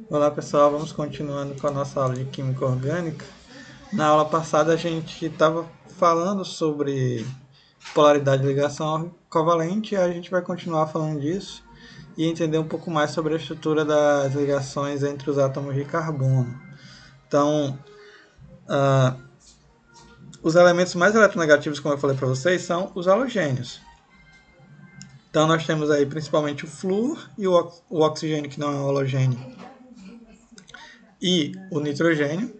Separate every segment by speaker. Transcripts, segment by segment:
Speaker 1: Olá pessoal, vamos continuando com a nossa aula de Química Orgânica. Na aula passada a gente estava falando sobre polaridade de ligação covalente e a gente vai continuar falando disso e entender um pouco mais sobre a estrutura das ligações entre os átomos de carbono. Então, os elementos mais eletronegativos, como eu falei para vocês, são os halogênios. Então nós temos aí principalmente o flúor e o oxigênio, que não é um halogênio, e o nitrogênio,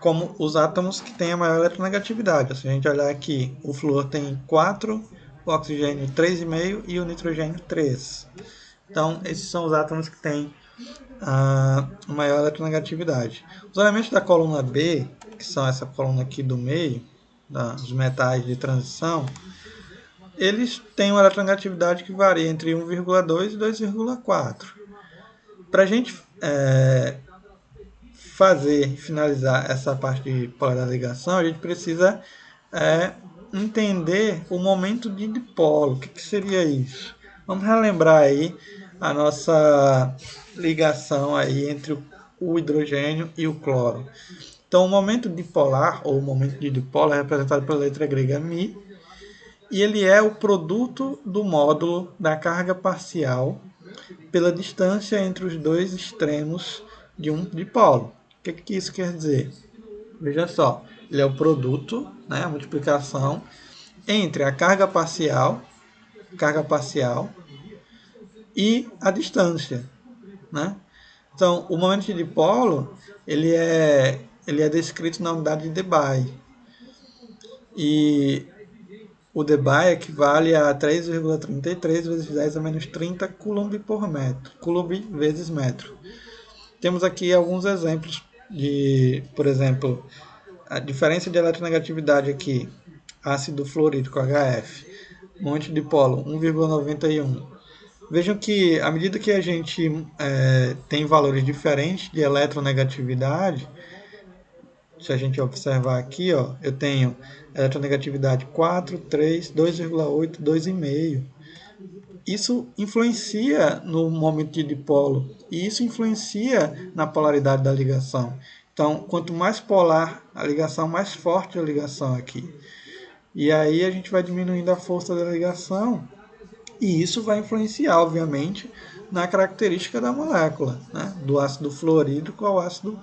Speaker 1: como os átomos que têm a maior eletronegatividade. Se a gente olhar aqui, o flúor tem 4, o oxigênio 3,5 e o nitrogênio 3. Então, esses são os átomos que têm a maior eletronegatividade. Os elementos da coluna B, que são essa coluna aqui do meio, dos metais de transição, eles têm uma eletronegatividade que varia entre 1,2 e 2,4. Para a gente finalizar essa parte de polaridade da ligação, a gente precisa entender o momento de dipolo. O que seria isso? Vamos relembrar aí a nossa ligação aí entre o hidrogênio e o cloro. Então, o momento dipolar, ou o momento de dipolo, é representado pela letra grega μ, e ele é o produto do módulo da carga parcial pela distância entre os dois extremos de um dipolo. O que isso quer dizer? Veja só, ele é o produto, né, a multiplicação entre a carga parcial e a distância, né? Então, o momento de dipolo ele é descrito na unidade de Debye. E o Debye equivale a 3,33 vezes 10 a menos 30 coulomb por metro, coulomb vezes metro. Temos aqui alguns exemplos de, por exemplo, a diferença de eletronegatividade aqui, ácido fluorídrico HF, monte de dipolo 1,91. Vejam que à medida que a gente tem valores diferentes de eletronegatividade, se a gente observar aqui, ó, eu tenho eletronegatividade 4, 3, 2,8, 2,5. Isso influencia no momento de dipolo e isso influencia na polaridade da ligação. Então, quanto mais polar a ligação, mais forte a ligação aqui. E aí a gente vai diminuindo a força da ligação e isso vai influenciar, obviamente, na característica da molécula, né? Do ácido fluorídrico ao ácido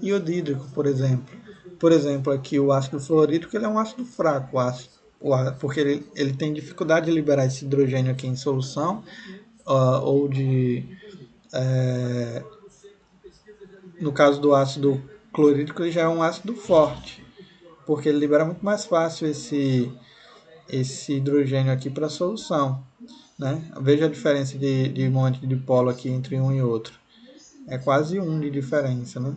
Speaker 1: iodídrico, por exemplo. Por exemplo, aqui o ácido fluorídrico ele é um ácido fraco, porque ele tem dificuldade de liberar esse hidrogênio aqui em solução, ou de... no caso do ácido clorídrico, ele já é um ácido forte, porque ele libera muito mais fácil esse hidrogênio aqui para a solução. Né? Veja a diferença de momento de dipolo aqui entre um e outro. É quase 1 de diferença. Né?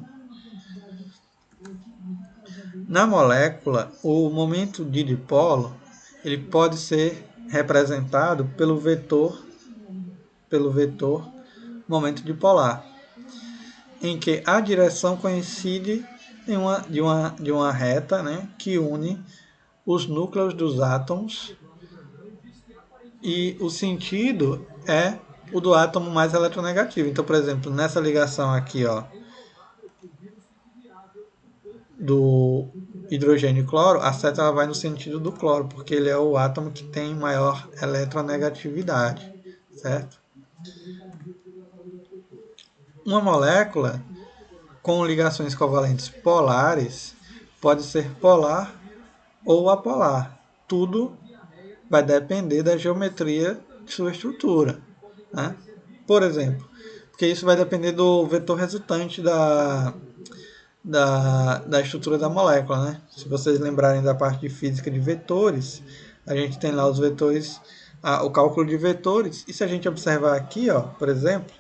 Speaker 1: Na molécula, o momento de dipolo ele pode ser representado pelo vetor momento dipolar, em que a direção coincide de uma reta, né, que une os núcleos dos átomos, e o sentido é o do átomo mais eletronegativo. Então, por exemplo, nessa ligação aqui, ó, do hidrogênio e cloro, a seta ela vai no sentido do cloro, porque ele é o átomo que tem maior eletronegatividade, certo? Uma molécula com ligações covalentes polares pode ser polar ou apolar. Tudo vai depender da geometria de sua estrutura. Né? Por exemplo, porque isso vai depender do vetor resultante da estrutura da molécula. Né? Se vocês lembrarem da parte de física de vetores, a gente tem lá os vetores, o cálculo de vetores, e se a gente observar aqui, ó, por exemplo,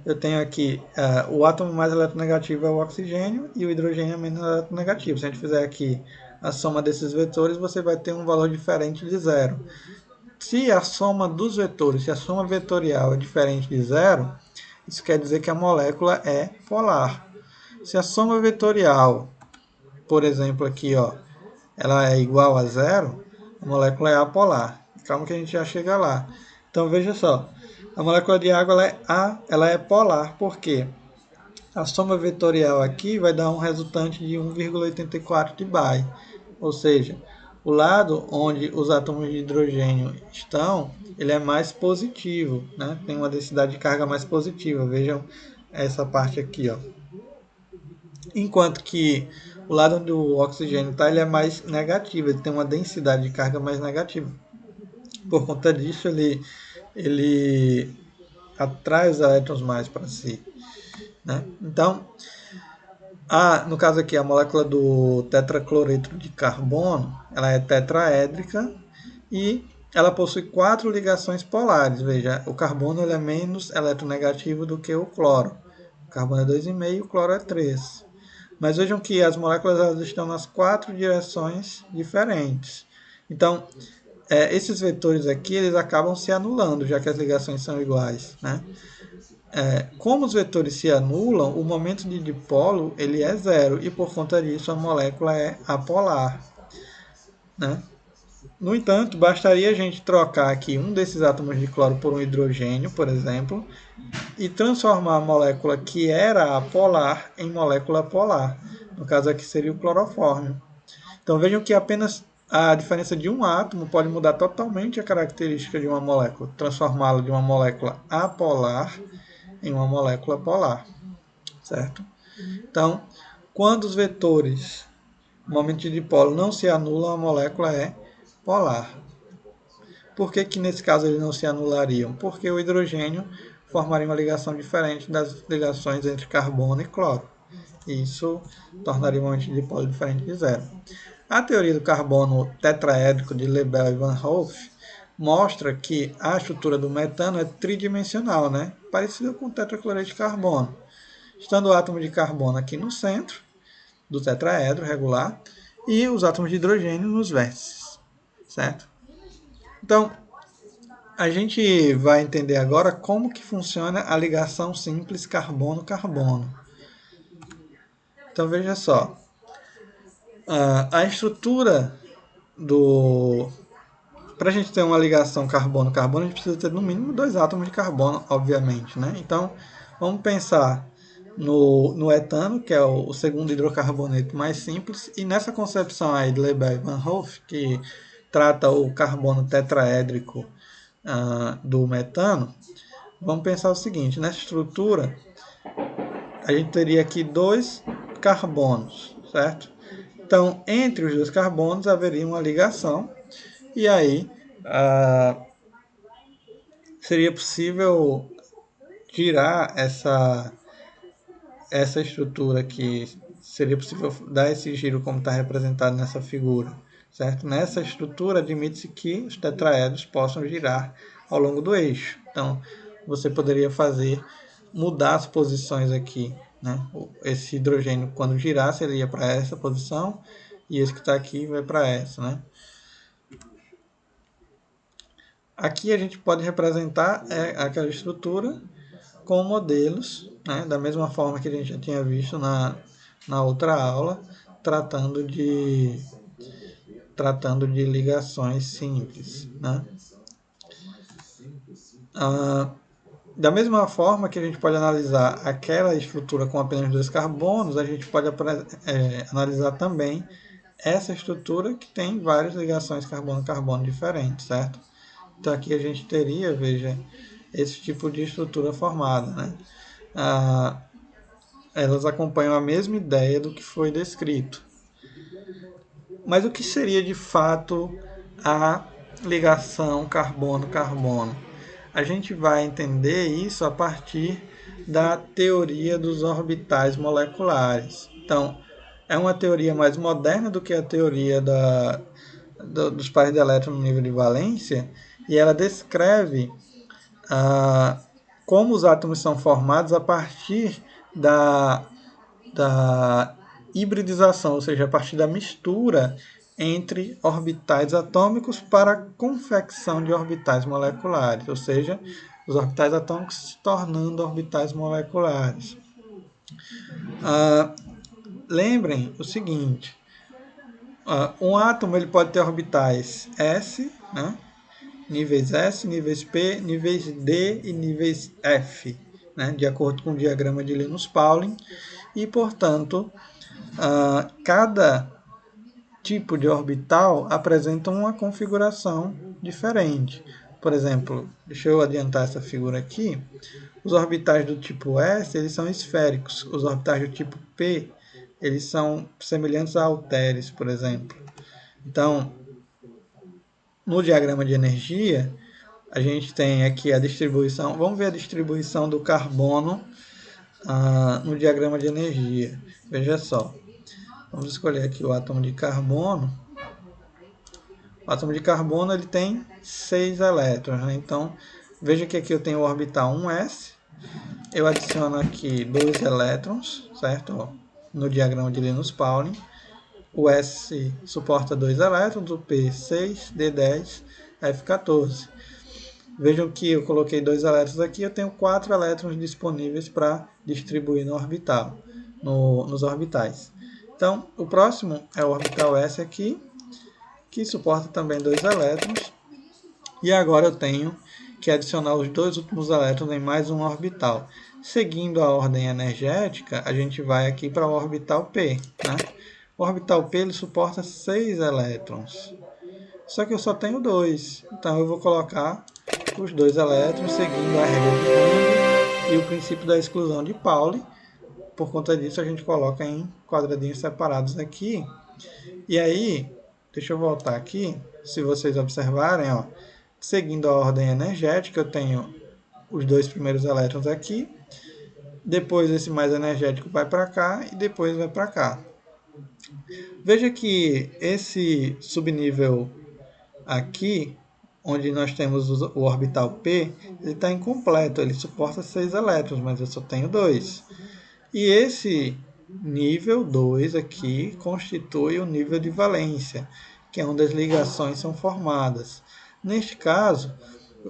Speaker 1: eu tenho aqui o átomo mais eletronegativo é o oxigênio e o hidrogênio é menos eletronegativo. Se a gente fizer aqui a soma desses vetores, você vai ter um valor diferente de zero. Se a soma dos vetores, se a soma vetorial é diferente de zero, isso quer dizer que a molécula é polar. Se a soma vetorial, por exemplo, aqui, ó, ela é igual a zero, a molécula é apolar. Calma que a gente já chega lá. Então veja só, A molécula de água ela é polar, por quê? A soma vetorial aqui vai dar um resultante de 1,84 de Bay, ou seja, o lado onde os átomos de hidrogênio estão, ele é mais positivo, né? Tem uma densidade de carga mais positiva. Vejam essa parte aqui, ó. Enquanto que o lado onde o oxigênio está, ele é mais negativo, ele tem uma densidade de carga mais negativa. Por conta disso, ele atrai os elétrons mais para si, né? Então, no caso aqui, a molécula do tetracloreto de carbono, ela é tetraédrica e ela possui 4 ligações polares. Veja, o carbono ele é menos eletronegativo do que o cloro. O carbono é 2,5 e o cloro é 3. Mas vejam que as moléculas elas estão nas 4 direções diferentes. Então, esses vetores aqui eles acabam se anulando, já que as ligações são iguais, né? Como os vetores se anulam, o momento de dipolo ele é zero e por conta disso a molécula é apolar, né? No entanto, bastaria a gente trocar aqui um desses átomos de cloro por um hidrogênio, por exemplo, e transformar a molécula que era apolar em molécula polar. No caso aqui seria o clorofórmio. Então vejam que apenas a diferença de um átomo pode mudar totalmente a característica de uma molécula, transformá-la de uma molécula apolar em uma molécula polar, certo? Então, quando os vetores, no momento de dipolo, não se anulam, a molécula é polar. Por que nesse caso eles não se anulariam? Porque o hidrogênio formaria uma ligação diferente das ligações entre carbono e cloro. Isso tornaria o momento de dipolo diferente de zero. A teoria do carbono tetraédrico de Lebel e Van Hoff mostra que a estrutura do metano é tridimensional, né? Parecida com o tetracloreto de carbono. Estando o átomo de carbono aqui no centro do tetraedro regular e os átomos de hidrogênio nos vértices, certo? Então, a gente vai entender agora como que funciona a ligação simples carbono-carbono. Então, veja só. A estrutura do... Para a gente ter uma ligação carbono-carbono, a gente precisa ter no mínimo 2 átomos de carbono, obviamente, né? Então, vamos pensar no etano, que é o segundo hidrocarboneto mais simples, e nessa concepção aí de Lebel e Van Hoff, que trata o carbono tetraédrico do metano, vamos pensar o seguinte: nessa estrutura, a gente teria aqui 2 carbonos, certo? Então, entre os 2 carbonos haveria uma ligação, e aí seria possível tirar essa estrutura aqui, seria possível dar esse giro como está representado nessa figura, certo? Nessa estrutura admite-se que os tetraedros possam girar ao longo do eixo. Então, você poderia mudar as posições aqui, né? Esse hidrogênio, quando girasse, ele ia para essa posição, e esse que está aqui vai para essa, né? Aqui a gente pode representar aquela estrutura com modelos, né, da mesma forma que a gente já tinha visto na outra aula, tratando de ligações simples, né? Da mesma forma que a gente pode analisar aquela estrutura com apenas 2 carbonos, a gente pode analisar também essa estrutura que tem várias ligações carbono-carbono diferentes, certo? Então aqui a gente teria, veja, esse tipo de estrutura formada, né? Elas acompanham a mesma ideia do que foi descrito. Mas o que seria de fato a ligação carbono-carbono? A gente vai entender isso a partir da teoria dos orbitais moleculares. Então, é uma teoria mais moderna do que a teoria dos pares de elétrons no nível de valência, e ela descreve como os átomos são formados a partir da hibridização, ou seja, a partir da mistura entre orbitais atômicos para a confecção de orbitais moleculares, ou seja, os orbitais atômicos se tornando orbitais moleculares. Lembrem o seguinte: um átomo ele pode ter orbitais s, né, níveis S, níveis P, níveis D e níveis F, né, de acordo com o diagrama de Linus Pauling, e, portanto, cada tipo de orbital apresenta uma configuração diferente. Por exemplo, deixa eu adiantar essa figura aqui. Os orbitais do tipo S, eles são esféricos. Os orbitais do tipo P, eles são semelhantes a halteres, por exemplo. Então, no diagrama de energia, a gente tem aqui a distribuição. Vamos ver a distribuição do carbono no diagrama de energia. Veja só. Vamos escolher aqui o átomo de carbono. O átomo de carbono ele tem 6 elétrons, né? Então, veja que aqui eu tenho o orbital 1s. Eu adiciono aqui 2 elétrons, certo? Ó, no diagrama de Linus Pauling. O S suporta 2 elétrons, o P 6, D10, F14. Vejam que eu coloquei 2 elétrons aqui, eu tenho 4 elétrons disponíveis para distribuir no orbital, nos orbitais. Então, o próximo é o orbital S aqui, que suporta também 2 elétrons. E agora eu tenho que adicionar os 2 últimos elétrons em mais um orbital. Seguindo a ordem energética, a gente vai aqui para o orbital P, né? O orbital P ele suporta 6 elétrons. Só que eu só tenho 2. Então eu vou colocar os 2 elétrons seguindo a regra de Hund e o princípio da exclusão de Pauli. Por conta disso a gente coloca em quadradinhos separados aqui. E aí, deixa eu voltar aqui. Se vocês observarem, ó, seguindo a ordem energética, eu tenho os 2 primeiros elétrons aqui. Depois esse mais energético vai para cá e depois vai para cá. Veja que esse subnível aqui, onde nós temos o orbital P, ele está incompleto, ele suporta 6 elétrons, mas eu só tenho 2. E esse nível 2 aqui constitui o nível de valência, que é onde as ligações são formadas. Neste caso,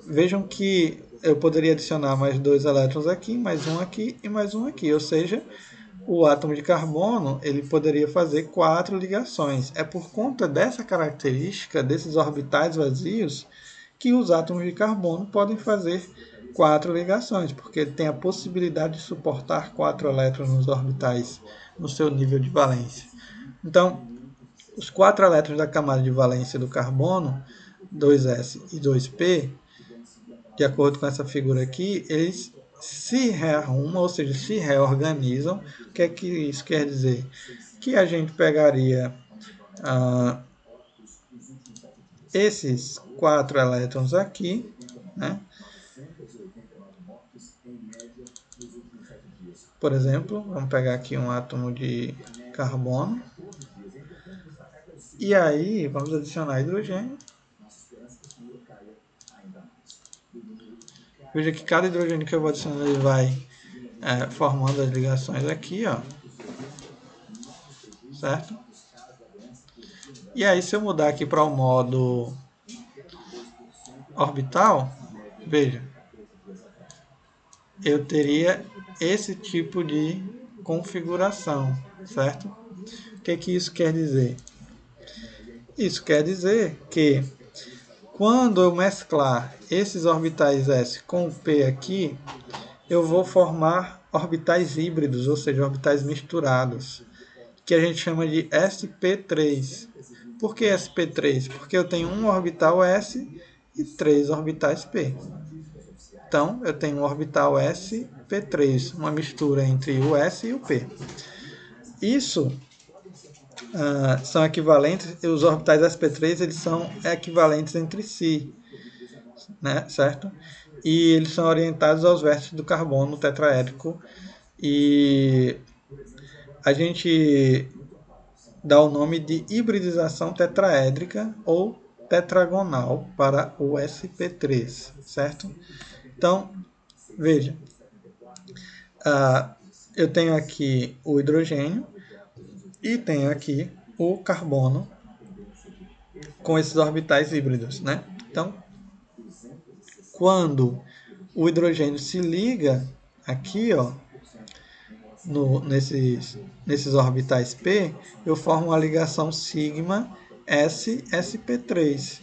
Speaker 1: vejam que eu poderia adicionar mais 2 elétrons aqui, mais um aqui e mais um aqui, ou seja, o átomo de carbono ele poderia fazer 4 ligações. É por conta dessa característica, desses orbitais vazios, que os átomos de carbono podem fazer 4 ligações, porque ele tem a possibilidade de suportar 4 elétrons nos orbitais no seu nível de valência. Então, os 4 elétrons da camada de valência do carbono, 2s e 2p, de acordo com essa figura aqui, eles se rearrumam, ou seja, se reorganizam. O que é que isso quer dizer? Que a gente pegaria esses 4 elétrons aqui, né? Por exemplo, vamos pegar aqui um átomo de carbono. E aí, vamos adicionar hidrogênio. Veja que cada hidrogênio que eu vou adicionando ele vai formando as ligações aqui, ó. Certo? E aí, se eu mudar aqui para o modo orbital, veja, eu teria esse tipo de configuração, certo? O que é que isso quer dizer? Isso quer dizer que quando eu mesclar esses orbitais S com o P aqui, eu vou formar orbitais híbridos, ou seja, orbitais misturados, que a gente chama de sp3. Por que sp3? Porque eu tenho um orbital S e 3 orbitais P. Então, eu tenho um orbital sp3, uma mistura entre o S e o P. Isso são equivalentes, os orbitais sp3 eles são equivalentes entre si, né, certo? E eles são orientados aos vértices do carbono tetraédrico e a gente dá o nome de hibridização tetraédrica ou tetragonal para o sp3, certo? Então, veja, eu tenho aqui o hidrogênio e tenho aqui o carbono com esses orbitais híbridos, né? Então, quando o hidrogênio se liga aqui, ó, nesses orbitais P, eu formo uma ligação sigma S-sp3.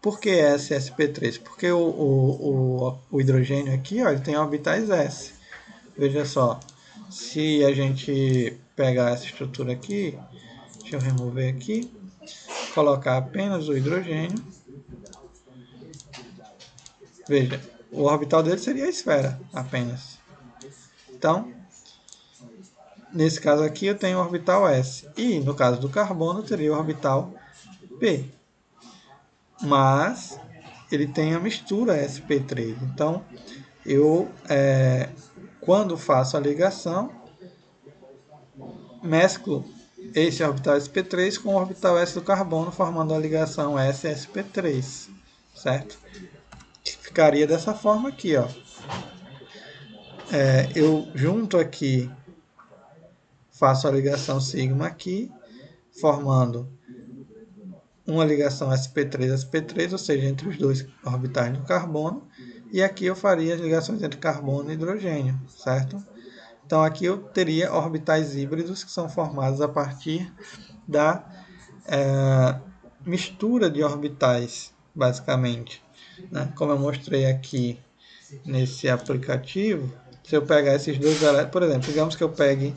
Speaker 1: Por que S e sp3? Porque o hidrogênio aqui, ó, ele tem orbitais S. Veja só, se a gente pegar essa estrutura aqui, deixa eu remover aqui, colocar apenas o hidrogênio, veja, o orbital dele seria a esfera apenas. Então, nesse caso aqui eu tenho o orbital S. E no caso do carbono teria o orbital P. Mas ele tem a mistura sp3. Então, eu, quando faço a ligação, mesclo esse orbital sp3 com o orbital S do carbono, formando a ligação S-sp3, certo? Ficaria dessa forma aqui, ó. Eu junto aqui, faço a ligação sigma aqui, formando uma ligação sp3-sp3, ou seja, entre os dois orbitais do carbono, e aqui eu faria as ligações entre carbono e hidrogênio, certo? Então aqui eu teria orbitais híbridos que são formados a partir da mistura de orbitais, basicamente, né? Como eu mostrei aqui nesse aplicativo, se eu pegar esses dois elétrons, por exemplo, digamos que eu pegue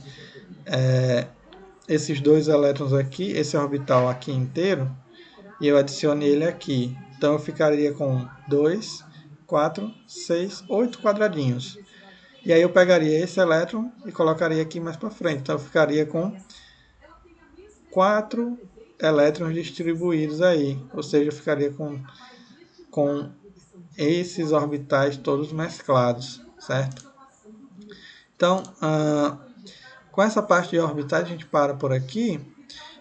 Speaker 1: esses dois elétrons aqui, esse orbital aqui inteiro, e eu adicione ele aqui. Então eu ficaria com 2, 4, 6, 8 quadradinhos. E aí eu pegaria esse elétron e colocaria aqui mais para frente. Então eu ficaria com 4 elétrons distribuídos aí. Ou seja, eu ficaria com esses orbitais todos mesclados, certo? Então, com essa parte de orbitais a gente para por aqui.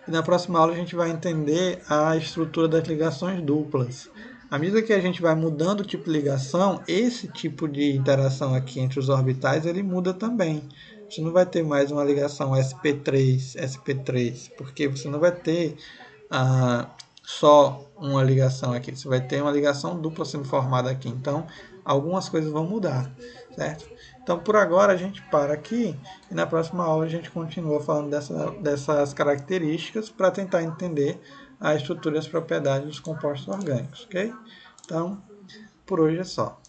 Speaker 1: E na próxima aula a gente vai entender a estrutura das ligações duplas. À medida que a gente vai mudando o tipo de ligação, esse tipo de interação aqui entre os orbitais, ele muda também. Você não vai ter mais uma ligação sp3, porque você não vai ter só uma ligação aqui. Você vai ter uma ligação dupla sendo formada aqui. Então, algumas coisas vão mudar, certo? Então, por agora, a gente para aqui e na próxima aula a gente continua falando dessas características para tentar entender a estrutura e as propriedades dos compostos orgânicos, ok? Então, por hoje é só.